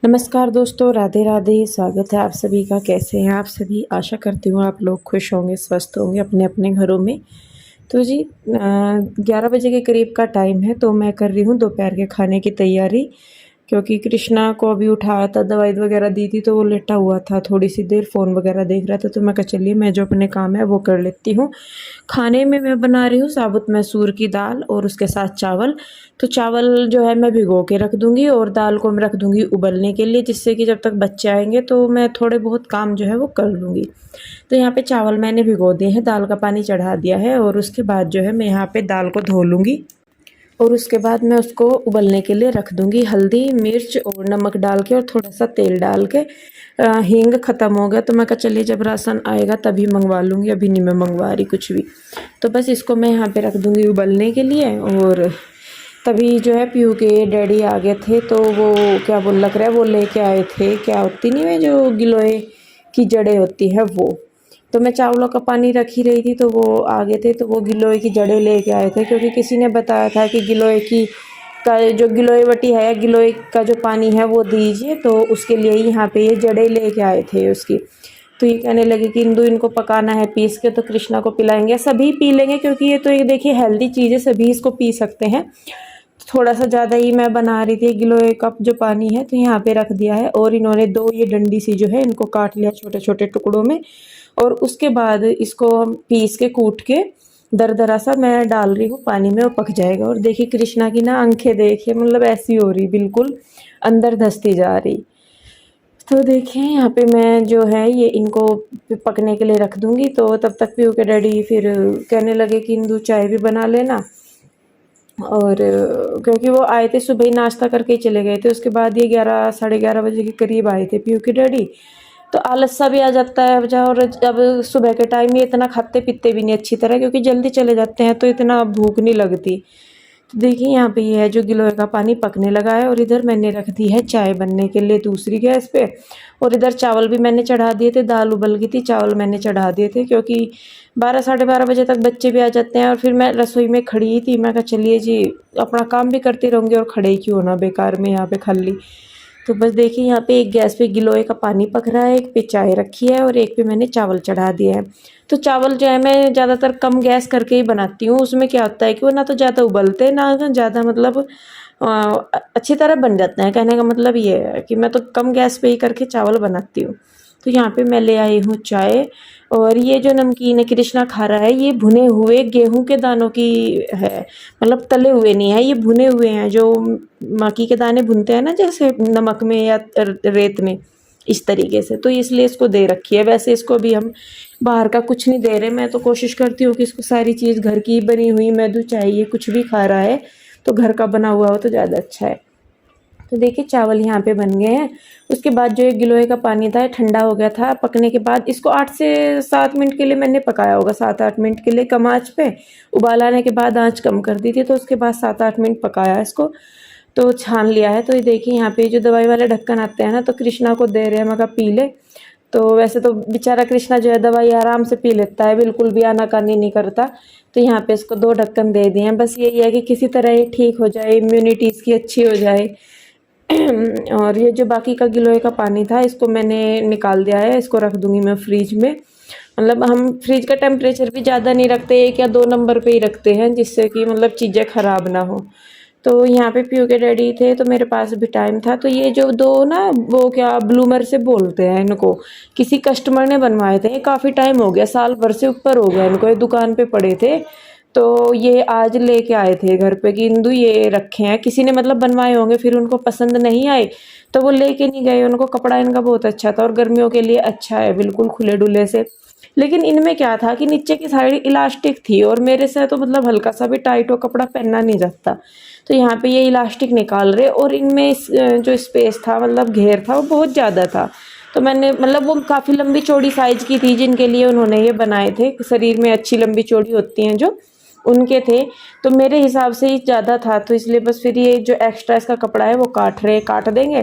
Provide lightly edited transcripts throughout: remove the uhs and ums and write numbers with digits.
नमस्कार दोस्तों, राधे राधे। स्वागत है आप सभी का। कैसे हैं आप सभी? आशा करती हूँ आप लोग खुश होंगे, स्वस्थ होंगे अपने अपने घरों में। तो जी 11 बजे के करीब का टाइम है, तो मैं कर रही हूँ दोपहर के खाने की तैयारी। क्योंकि कृष्णा को अभी उठाया था, दवाई वगैरह दी थी, तो वो लेटा हुआ था, थोड़ी सी देर फ़ोन वगैरह देख रहा था। तो मैं कहा चलिए मैं जो अपने काम है वो कर लेती हूँ। खाने में मैं बना रही हूँ साबुत मैसूर की दाल और उसके साथ चावल। तो चावल जो है मैं भिगो के रख दूँगी और दाल को मैं रख दूँगी उबलने के लिए, जिससे कि जब तक बच्चे आएंगे तो मैं थोड़े बहुत काम जो है वो कर लूँगी। तो यहाँ पे चावल मैंने भिगो दिए हैं, दाल का पानी चढ़ा दिया है और उसके बाद जो है मैं यहाँ पे दाल को धो लूँगी और उसके बाद मैं उसको उबलने के लिए रख दूँगी। हल्दी, मिर्च और नमक डाल के और थोड़ा-सा तेल डाल के। हींग ख़त्म हो गया, तो मैं कहा चलिए जब राशन आएगा तभी मंगवा लूँगी, अभी नहीं मैं मंगवा रही कुछ भी। तो बस इसको मैं यहाँ पे रख दूँगी उबलने के लिए। और तभी जो है पीहू के डैडी आ गए थे, तो वो क्या बोल लग रहा है वो लेके आए थे, क्या होती नहीं है जो गिलोय की जड़ें होती है वो। तो मैं चावलों का पानी रख ही रही थी, तो वो आ गए थे, तो वो गिलोय की जड़ें लेके आए थे। क्योंकि किसी ने बताया था कि गिलोय की का जो गिलोयवटी है, गिलोय का जो पानी है वो दीजिए, तो उसके लिए ही यहाँ पे ये जड़ें लेके आए थे उसकी। तो ये कहने लगे कि इंदु इनको पकाना है पीस के, तो कृष्णा को पिलाएंगे। सभी पी लेंगे क्योंकि ये तो एक देखिए हेल्दी चीज़ है, सभी इसको पी सकते हैं। थोड़ा सा ज़्यादा ही मैं बना रही थी, गिलोय कप जो पानी है, तो यहाँ पे रख दिया है। और इन्होंने दो ये डंडी सी जो है इनको काट लिया छोटे छोटे टुकड़ों में। और उसके बाद इसको हम पीस के कूट के दरदरा सा मैं डाल रही हूँ पानी में, वो पक जाएगा। और देखिए कृष्णा की ना आंखें देखिए, मतलब ऐसी हो रही, बिल्कुल अंदर धंसती जा रही। तो देखिए यहाँ पे मैं जो है ये इनको पकने के लिए रख दूँगी। तो तब तक पीहू के डैडी फिर कहने लगे कि इंदु चाय भी बना लेना। और क्योंकि वो आए थे सुबह ही नाश्ता करके ही चले गए थे, उसके बाद ये 11 साढ़े 11 बजे के करीब आए थे पीहू के डैडी। तो आलस सा भी आ जाता है अब और जब सुबह के टाइम ये इतना खाते पीते भी नहीं अच्छी तरह, क्योंकि जल्दी चले जाते हैं तो इतना भूख नहीं लगती। तो देखिए यहाँ पे ये है जो गिलोय का पानी पकने लगा है। और इधर मैंने रख दी है चाय बनने के लिए दूसरी गैस पे। और इधर चावल भी मैंने चढ़ा दिए थे, दाल उबल गई थी, चावल मैंने चढ़ा दिए थे। क्योंकि 12 साढ़े 12 बजे तक बच्चे भी आ जाते हैं और फिर मैं रसोई में खड़ी ही थी। मैं कहा चलिए जी अपना काम भी करती रहूँगी और खड़े ही क्यों होना बेकार में यहाँ पे खाली। तो बस देखिए यहाँ पे एक गैस पे गिलोय का पानी पक रहा है, एक पे चाय रखी है और एक पे मैंने चावल चढ़ा दिए हैं। तो चावल जो है मैं ज़्यादातर कम गैस करके ही बनाती हूँ। उसमें क्या होता है कि वो ना तो ज़्यादा उबलते ना ज़्यादा, मतलब अच्छी तरह बन जाते हैं। कहने का मतलब ये है कि मैं तो कम गैस पे ही करके चावल बनाती हूँ। तो यहाँ पे मैं ले आई हूँ चाय। और ये जो नमकीन है कृष्णा खा रहा है, ये भुने हुए गेहूं के दानों की है, मतलब तले हुए नहीं है, ये भुने हुए हैं। जो मक्की के दाने भुनते हैं ना जैसे नमक में या रेत में, इस तरीके से। तो इसलिए इसको दे रखी है। वैसे इसको भी हम बाहर का कुछ नहीं दे रहे। मैं तो कोशिश करती हूँ कि इसको सारी चीज़ घर की बनी हुई मैदू चाहिए, कुछ भी खा रहा है तो घर का बना हुआ हो तो ज़्यादा अच्छा है। तो देखिए चावल यहाँ पे बन गए हैं। उसके बाद जो एक गिलोय का पानी था ठंडा हो गया था। पकने के बाद इसको 8 से 7 मिनट के लिए मैंने पकाया होगा, 7-8 मिनट के लिए कम आँच पे। उबाल आने के बाद आँच कम कर दी थी, तो उसके बाद 7-8 मिनट पकाया इसको। तो छान लिया है। तो ये देखिए यहाँ पे जो दवाई वाले ढक्कन आते हैं ना, तो कृष्णा को दे रहे हैं, मैं कहा पी ले। तो वैसे तो बेचारा कृष्णा जो है दवाई आराम से पी लेता है, बिल्कुल भी आनाकानी नहीं करता। तो यहाँ पे इसको 2 ढक्कन दे दिए हैं। बस यही है कि किसी तरह ये ठीक हो जाए, इम्यूनिटी इसकी अच्छी हो जाए। और ये जो बाकी का गिलोय का पानी था इसको मैंने निकाल दिया है, इसको रख दूंगी मैं फ्रिज में। मतलब हम फ्रिज का टेम्परेचर भी ज़्यादा नहीं रखते, 1 या 2 नंबर पे ही रखते हैं, जिससे कि मतलब चीज़ें ख़राब ना हो। तो यहाँ पे पीयू के डैडी थे तो मेरे पास भी टाइम था। तो ये जो 2 ना वो क्या ब्लूमर से बोलते हैं इनको, किसी कस्टमर ने बनवाए थे। काफ़ी टाइम हो गया, साल भर से ऊपर हो गया इनको, ये दुकान पे पड़े थे। तो ये आज लेके आए थे घर पे कि इंदु ये रखे हैं, किसी ने मतलब बनवाए होंगे, फिर उनको पसंद नहीं आए तो वो लेके नहीं गए। उनको कपड़ा इनका बहुत अच्छा था और गर्मियों के लिए अच्छा है, बिल्कुल खुले डुले से। लेकिन इनमें क्या था कि नीचे की साइड इलास्टिक थी और मेरे से तो मतलब हल्का सा भी टाइट हो कपड़ा पहनना नहीं जाता। तो यहाँ पे ये इलास्टिक निकाल रहे और इनमें जो स्पेस था, मतलब घेर था, वो बहुत ज़्यादा था। तो मैंने मतलब वो काफ़ी लंबी चौड़ी साइज़ की थी जिनके लिए उन्होंने ये बनाए थे, शरीर में अच्छी लंबी चौड़ी होती हैं जो, उनके थे। तो मेरे हिसाब से ही ज़्यादा था, तो इसलिए बस फिर ये जो एक्स्ट्रा इसका कपड़ा है वो काट देंगे।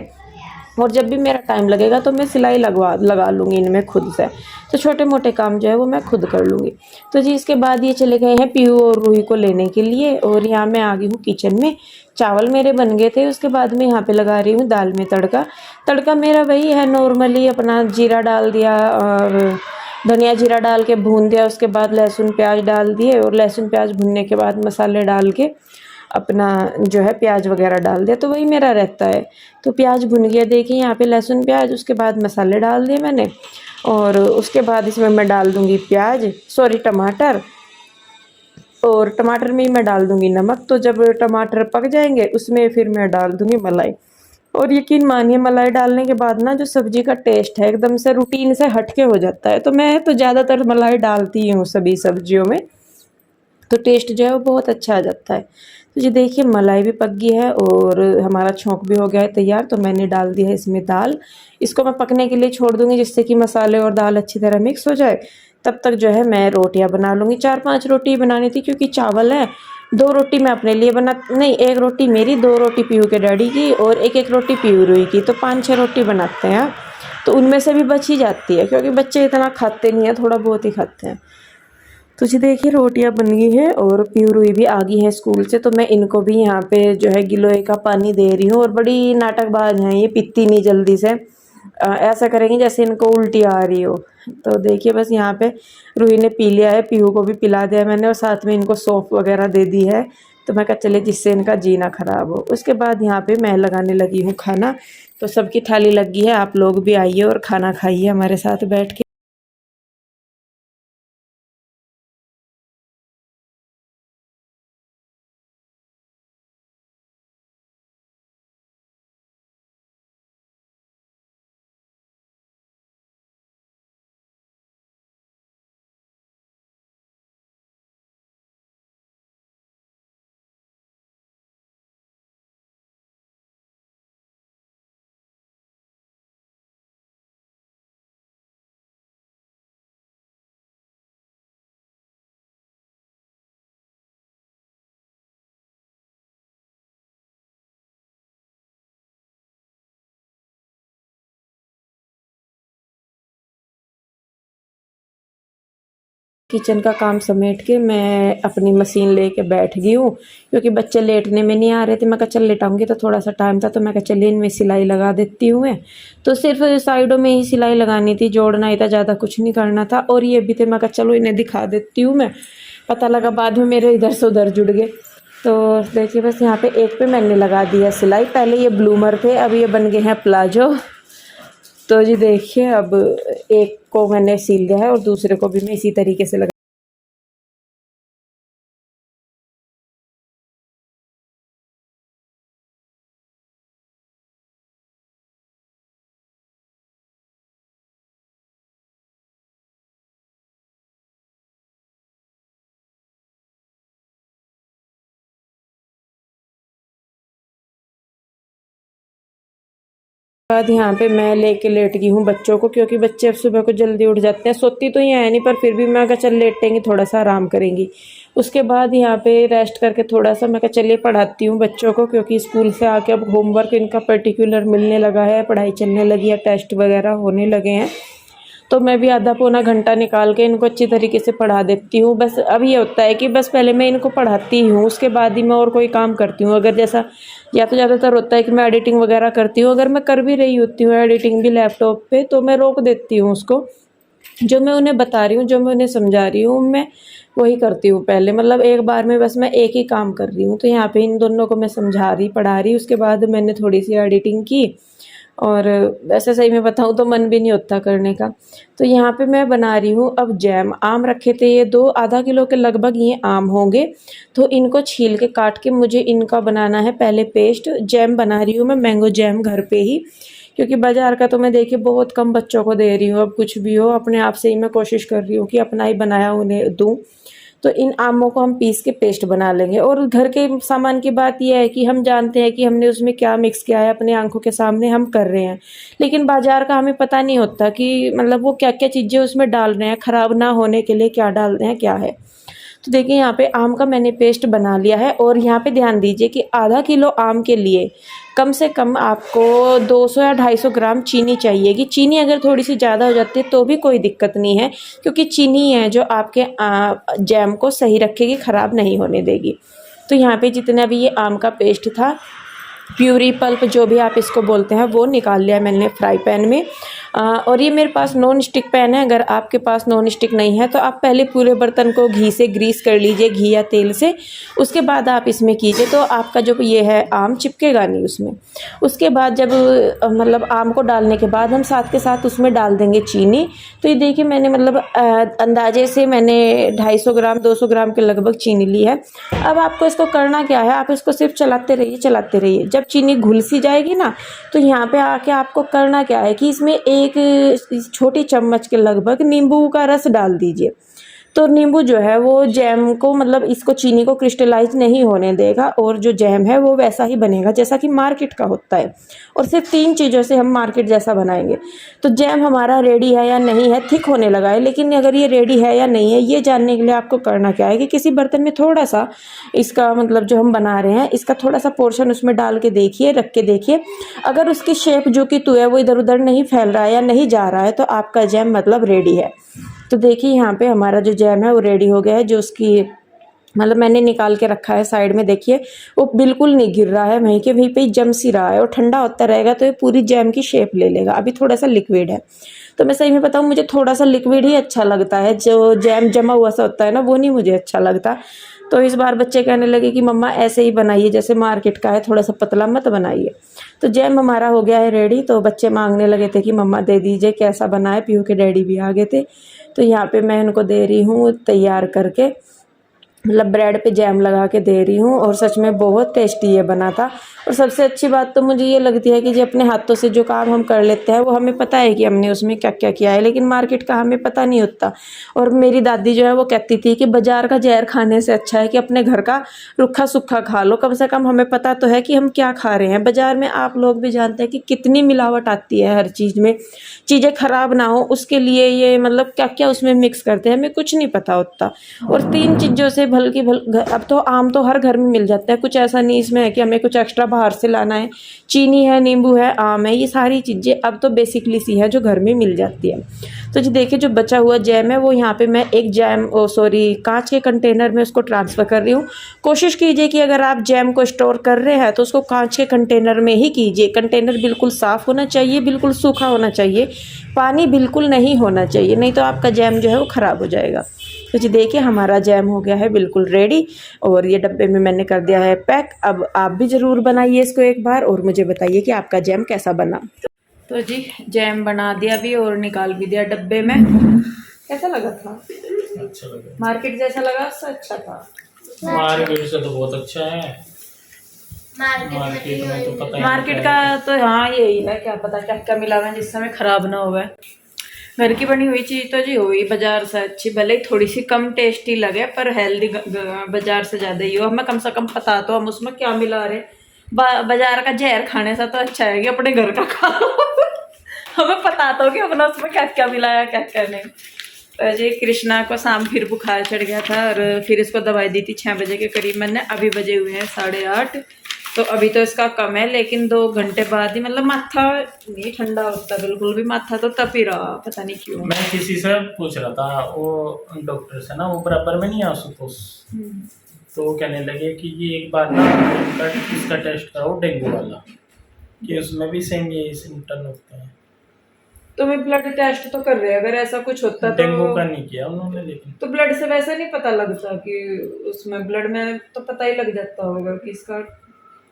और जब भी मेरा टाइम लगेगा तो मैं सिलाई लगा लूँगी इनमें खुद से। तो छोटे मोटे काम जो है वो मैं खुद कर लूँगी। तो जी इसके बाद ये चले गए हैं पीहू और रूही को लेने के लिए, और यहाँ मैं आ गई हूँ किचन में। चावल मेरे बन गए थे, उसके बाद मैं यहाँ पे लगा रही हूँ दाल में तड़का। तड़का मेरा वही है नॉर्मली, अपना जीरा डाल दिया और धनिया जीरा डाल के भून दिया, उसके बाद लहसुन प्याज डाल दिए, और लहसुन प्याज भुनने के बाद मसाले डाल के अपना जो है प्याज वगैरह डाल दिया, तो वही मेरा रहता है। तो प्याज भुन गया, देखिए यहाँ पे लहसुन प्याज, उसके बाद मसाले डाल दिए मैंने, और उसके बाद इसमें मैं डाल दूँगी टमाटर, और टमाटर में ही मैं डाल दूँगी नमक। तो जब टमाटर पक जाएंगे उसमें फिर मैं डाल दूँगी मलाई। और यकीन मानिए मलाई डालने के बाद ना जो सब्ज़ी का टेस्ट है एकदम से रूटीन से हट के हो जाता है। तो मैं तो ज़्यादातर मलाई डालती ही हूँ सभी सब्जियों में, तो टेस्ट जो है वो बहुत अच्छा आ जाता है। तो ये देखिए मलाई भी पक गई है और हमारा छोंक भी हो गया है तैयार। तो मैंने डाल दिया है इसमें दाल, इसको मैं पकने के लिए छोड़ दूँगी जिससे कि मसाले और दाल अच्छी तरह मिक्स हो जाए। तब तक जो है मैं रोटियां बना लूँगी। 4-5 रोटी बनानी थी क्योंकि चावल है। 2 रोटी मैं अपने लिए बना नहीं, 1 रोटी मेरी, 2 रोटी पीहू के डैडी की और 1-1 रोटी पीहू रूही की। तो 5-6 रोटी बनाते हैं। तो उनमें से भी बच ही जाती है क्योंकि बच्चे इतना खाते नहीं हैं, थोड़ा बहुत ही खाते हैं। तो जी देखिए रोटियां बन गई हैं और पीहू रूही भी आ गई हैं स्कूल से। तो मैं इनको भी यहाँ पे जो है गिलोय का पानी दे रही हूँ, और बड़ी नाटकबाज हैं ये, पीती नहीं जल्दी से। ऐसा करेंगी जैसे इनको उल्टी आ रही हो। तो देखिए बस यहाँ पे रूही ने पी लिया है, पीहू को भी पिला दिया मैंने, और साथ में इनको सौंफ वगैरह दे दी है। तो मैं कहा चले जिससे इनका जीना खराब हो। उसके बाद यहाँ पे मैं लगाने लगी हूँ खाना। तो सबकी थाली लग गई है, आप लोग भी आइए और खाना खाइए हमारे साथ बैठ के। किचन का काम समेट के मैं अपनी मशीन लेके बैठ गई हूँ क्योंकि बच्चे लेटने में नहीं आ रहे थे। मैं कहा चल लेटाऊंगी, तो थोड़ा सा टाइम था तो मैं कहा चलिए इनमें सिलाई लगा देती हूँ मैं। तो सिर्फ साइडों में ही सिलाई लगानी थी, जोड़ना ही था, ज़्यादा कुछ नहीं करना था। और ये भी थे, मैं कहा चलो इन्हें दिखा देती हूँ मैं। पता लगा बाद में मेरे इधर से उधर जुड़ गए। तो देखिए बस यहाँ पे एक पे मैंने लगा दिया सिलाई। पहले ये ब्लूमर थे, अब ये बन गए हैं प्लाजो। तो जी देखिए अब एक को मैंने सिल दिया है और दूसरे को भी मैं इसी तरीके से लगा। बाद यहाँ पे मैं लेके लेट गई हूँ बच्चों को, क्योंकि बच्चे अब सुबह को जल्दी उठ जाते हैं। सोती तो ये है नहीं, पर फिर भी मैं कहा चल लेटेंगी, थोड़ा सा आराम करेंगी। उसके बाद यहाँ पे रेस्ट करके थोड़ा सा मैं कहा चलिए पढ़ाती हूँ बच्चों को, क्योंकि स्कूल से आके अब होमवर्क इनका पर्टिकुलर मिलने लगा है, पढ़ाई चलने लगी है, टेस्ट वगैरह होने लगे हैं। तो मैं भी आधा पौना घंटा निकाल के इनको अच्छी तरीके से पढ़ा देती हूँ। बस अब ये होता है कि बस पहले मैं इनको पढ़ाती हूँ, उसके बाद ही मैं और कोई काम करती हूँ। अगर जैसा या तो ज़्यादातर होता है कि मैं एडिटिंग वगैरह करती हूँ, अगर मैं कर भी रही होती हूँ एडिटिंग भी लैपटॉप पे, तो मैं रोक देती हूँ उसको। जो मैं उन्हें बता रही हूँ, जो मैं उन्हें समझा रही हूँ, मैं वही करती हूँ पहले। मतलब एक बार में बस मैं एक ही काम कर रही हूँ। तो यहाँ पे इन दोनों को मैं समझा रही पढ़ा रही, उसके बाद मैंने थोड़ी सी एडिटिंग की। और वैसे सही में बताऊँ तो मन भी नहीं होता करने का। तो यहाँ पे मैं बना रही हूँ अब जैम। आम रखे थे ये 2 आधा किलो के लगभग ये आम होंगे। तो इनको छील के काट के मुझे इनका बनाना है पहले पेस्ट। जैम बना रही हूँ मैं मैंगो जैम घर पे ही, क्योंकि बाज़ार का तो मैं देखिए बहुत कम बच्चों को दे रही हूँ। अब कुछ भी हो अपने आप से ही मैं कोशिश कर रही हूँ कि अपना ही बनाया उन्हें दूँ। तो इन आमों को हम पीस के पेस्ट बना लेंगे। और घर के सामान की बात यह है कि हम जानते हैं कि हमने उसमें क्या मिक्स किया है, अपनी आंखों के सामने हम कर रहे हैं। लेकिन बाजार का हमें पता नहीं होता कि मतलब वो क्या क्या चीज़ें उसमें डाल रहे हैं, ख़राब ना होने के लिए क्या डाल रहे हैं क्या है। तो देखिए यहाँ पे आम का मैंने पेस्ट बना लिया है और यहाँ पे ध्यान दीजिए कि आधा किलो आम के लिए कम से कम आपको 200 या 250 ग्राम चीनी चाहिएगी। चीनी अगर थोड़ी सी ज़्यादा हो जाती है तो भी कोई दिक्कत नहीं है, क्योंकि चीनी है जो आपके जैम को सही रखेगी, ख़राब नहीं होने देगी। तो यहाँ पे जितना भी ये आम का पेस्ट था, प्यूरी पल्प जो भी आप इसको बोलते हैं, वो निकाल लिया मैंने फ्राई पैन में। और ये मेरे पास नॉन स्टिक पैन है। अगर आपके पास नॉन स्टिक नहीं है तो आप पहले पूरे बर्तन को घी से ग्रीस कर लीजिए, घी या तेल से। उसके बाद आप इसमें कीजिए तो आपका जो ये है आम चिपकेगा नहीं उसमें। उसके बाद जब मतलब आम को डालने के बाद हम साथ के साथ उसमें डाल देंगे चीनी। तो ये देखिए मैंने मतलब अंदाजे से मैंने 250 ग्राम 200 ग्राम के लगभग चीनी ली है। अब आपको इसको करना क्या है, आप इसको सिर्फ चलाते रहिए। जब चीनी घुल सी जाएगी ना, तो यहाँ पे आके आपको करना क्या है कि इसमें एक छोटी चम्मच के लगभग नींबू का रस डाल दीजिए। तो नींबू जो है वो जैम को मतलब इसको चीनी को क्रिस्टलाइज नहीं होने देगा और जो जैम है वो वैसा ही बनेगा जैसा कि मार्केट का होता है। और सिर्फ 3 चीज़ों से हम मार्केट जैसा बनाएंगे। तो जैम हमारा रेडी है या नहीं है, थिक होने लगा है, लेकिन अगर ये रेडी है या नहीं है ये जानने के लिए आपको करना क्या है कि किसी बर्तन में थोड़ा सा इसका मतलब जो हम बना रहे हैं इसका थोड़ा सा पोर्शन उसमें डाल के देखिए, रख के देखिए। अगर उसकी शेप जो कि है वो इधर उधर नहीं फैल रहा है या नहीं जा रहा है तो आपका जैम मतलब रेडी है। तो देखिए यहाँ पे हमारा जो जैम है वो रेडी हो गया है। जो उसकी मतलब मैंने निकाल के रखा है साइड में, देखिए वो बिल्कुल नहीं गिर रहा है, वहीं के वहीं पे ही जम सी रहा है। और ठंडा होता रहेगा तो ये पूरी जैम की शेप ले लेगा। अभी थोड़ा सा लिक्विड है, तो मैं सही में बताऊँ मुझे थोड़ा सा लिक्विड ही अच्छा लगता है। जो जैम जमा हुआ सा होता है ना वो नहीं मुझे अच्छा लगता। तो इस बार बच्चे कहने लगे कि मम्मा ऐसे ही बनाइए जैसे मार्केट का है, थोड़ा सा पतला मत बनाइए। तो जैम हमारा हो गया है रेडी। तो बच्चे मांगने लगे थे कि मम्मा दे दीजिए कैसा बना है, पीहू के डैडी भी आ गए थे। तो यहाँ पे मैं इनको दे रही हूँ तैयार करके, मतलब ब्रेड पे जैम लगा के दे रही हूँ। और सच में बहुत टेस्टी ये बना था। और सबसे अच्छी बात तो मुझे ये लगती है कि जो अपने हाथों से जो काम हम कर लेते हैं वो हमें पता है कि हमने उसमें क्या क्या किया है, लेकिन मार्केट का हमें पता नहीं होता। और मेरी दादी जो है वो कहती थी कि बाजार का जहर खाने से अच्छा है कि अपने घर का रूखा सूखा खा लो, कम से कम हमें पता तो है कि हम क्या खा रहे हैं। बाजार में आप लोग भी जानते हैं कि कितनी मिलावट आती है हर चीज़ में, चीज़ें ख़राब ना हो उसके लिए ये मतलब क्या क्या उसमें मिक्स करते हैं हमें कुछ नहीं पता होता। और 3 चीज़ों से अब तो आम तो हर घर में मिल जाता है, कुछ ऐसा नहीं इसमें है कि हमें कुछ एक्स्ट्रा बाहर से लाना है। चीनी है, नींबू है, आम है, ये सारी चीज़ें अब तो बेसिकली सी है जो घर में मिल जाती है। तो जी देखिए जो बचा हुआ जैम है वो यहाँ पे मैं एक कांच के कंटेनर में उसको ट्रांसफ़र कर रही हूँ। कोशिश कीजिए कि अगर आप जैम को स्टोर कर रहे हैं तो उसको कांच के कंटेनर में ही कीजिए। कंटेनर बिल्कुल साफ़ होना चाहिए, बिल्कुल सूखा होना चाहिए, पानी बिल्कुल नहीं होना चाहिए, नहीं तो आपका जैम जो है वो ख़राब हो जाएगा। तो जी देखिए हमारा जैम हो गया है बिल्कुल रेडी और ये डब्बे में मैंने कर दिया है पैक। अब आप भी ज़रूर बनाइए इसको एक बार और मुझे बताइए कि आपका जैम कैसा बना। तो जी जैम बना दिया भी और निकाल भी दिया डब्बे में। कैसा लगा था? अच्छा लगा। मार्केट जैसा लगा उससे अच्छा था? मार्केट से तो बहुत अच्छा है। मार्केट में तो पता ही मार्केट का तो हाँ यही है, क्या पता क्या क्या मिला हुआ जिससे हमें ख़राब ना हुआ। घर की बनी हुई चीज़ तो जी हुई बाजार से अच्छी, भले ही थोड़ी सी कम टेस्टी लगे पर हेल्दी बाजार से ज़्यादा ही हो। हमें कम से कम पता तो हम उसमें क्या मिला रहे। बाजार का जहर खाने से तो अच्छा है कि अपने घर का खा लो हमें पता तो कि अपना उसमें क्या क्या मिलाया क्या क्या नहीं। तो जी कृष्णा को शाम फिर बुखार चढ़ गया था और फिर इसको दवाई दी थी 6 बजे के करीब मैंने। अभी बजे हुए हैं 8:30, तो अभी तो इसका कम है, लेकिन 2 घंटे बाद ही मतलब माथा नहीं ठंडा होता बिल्कुल भी, माथा तो तप ही रहा, पता नहीं क्यों। मैं किसी से पूछ रहा था वो डॉक्टर से ना, वो बराबर में नहीं आशुतोष, तो वो कहने लगे कि ये एक बार ना इसका टेस्ट कराओ डेंगू वाला, कि उसमें भी सेम ये सिम्टम होते हैं। तो मैं ब्लड टेस्ट तो कर रहे हैं, अगर ऐसा कुछ होता तो डेंगू का नहीं किया उन्होंने, लेकिन तो ब्लड से वैसे नहीं पता लगता कि उसमें ब्लड में तो पता ही लग जाता होगा कि इसका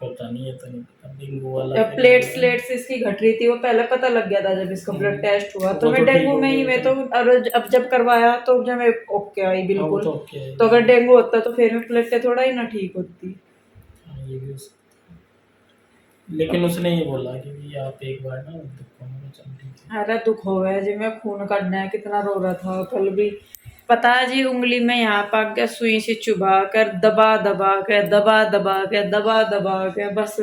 पता नहीं है, तो नहीं पता डेंगू वाला। प्लेट्स इसकी घट रही थी वो पहले पता लग गया था जब इसका ब्लड टेस्ट हुआ। तो मैं डेंगू में ही मैं तो अब जब करवाया तो जब मैं ओके आई बिल्कुल। तो अगर डेंगू होता तो फिर प्लेटें थोड़ा ही ना ठीक होती। ये भी हो सकता है, लेकिन उसने ये बोला कि आप एक बार ना अरे दुख हो गया जी, मैं खून काटना है कितना रो रहा था कल भी, पता है जी उंगली में यहाँ पक गया, सुई से चुभा कर दबा दबा के बस।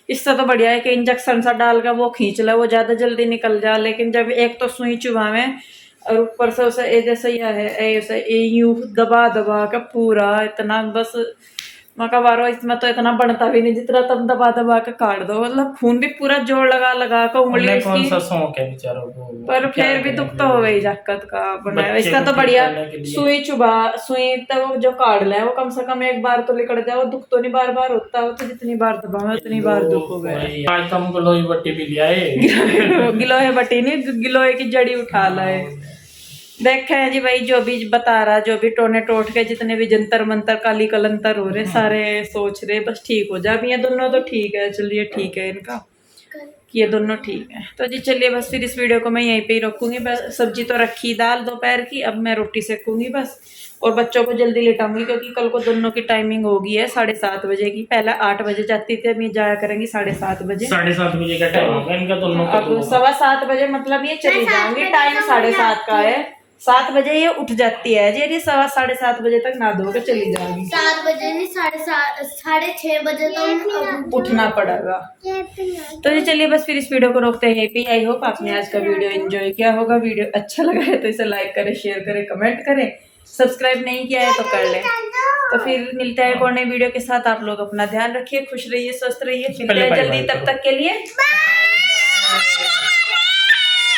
इससे तो बढ़िया है कि इंजेक्शन सा डाल कर वो खींच ले, वो ज़्यादा जल्दी निकल जा। लेकिन जब एक तो सुई चुभावे और ऊपर से उसे ये जैसे यह है ऐसे यूं दबा दबा का पूरा इतना बस मका बारो इसमें तो इतना बनता भी नहीं जितना तुम दबा दबा के काट दो, मतलब खून भी पूरा जोर लगा लगा कर उंगली उन्हें कौन इसकी, सा शौक है बेचारों को, पर क्या फिर भी करें दुख फिर तो हो वो। गई जाकत का बनाया। बच्चे इसका को तो ठीक बढ़िया करने के लिए। सुई चुबा सुई तो वो जो काट ले वो कम से कम एक बार तो लिकड़ जाए, वो दुख तो नहीं बार बार होता, वो तो जितनी बार दबाओ उतनी बार दुख हो गया। वही, आज तो हमको लोही बट्टी भी लिया है। गिलोय बटी नहीं, गिलोय की जड़ी उठा लाए। देखे हैं जी भाई, जो भी बता रहा, जो भी टोने टोट के जितने भी जंतर मंतर काली कलंतर हो रहे सारे सोच रहे बस ठीक हो जाए। अब ये दोनों तो ठीक है, चलिए ठीक है इनका कि ये दोनों ठीक है। तो जी चलिए बस फिर इस वीडियो को मैं यहीं पे ही रखूंगी। बस सब्जी तो रखी दाल दोपहर की, अब मैं रोटी सेकूंगी बस, और बच्चों को जल्दी लेटाऊंगी क्योंकि कल को दोनों की टाइमिंग होगी है 7:30 बजे की। पहले 8 बजे जाती थी, अब ये जाया करेंगी 7:30 बजे। 7:30 बजे का टाइम होगा इनका दोनों का। अब 7:15 बजे मतलब ये चली जाऊंगी, टाइम 7:30 का है। 7 बजे ये उठ जाती है जी, ये 7:15 बजे तक ना धो के चली जाएगी। 7 बजे नहीं 6:30 बजे तो उठना पड़ेगा। तो जी चलिए बस फिर इस वीडियो को रोकते हैं यहीं पे। आई होप आपने आज का वीडियो एंजॉय किया होगा। वीडियो अच्छा लगा है तो इसे लाइक करें, शेयर करें, कमेंट करें। सब्सक्राइब नहीं किया है तो कर लें। तो फिर मिलते हैं एक और नए वीडियो के साथ। आप लोग अपना ध्यान रखिए, खुश रहिए, स्वस्थ रहिए, मिलते हैं जल्दी, तब तक के लिए बाय।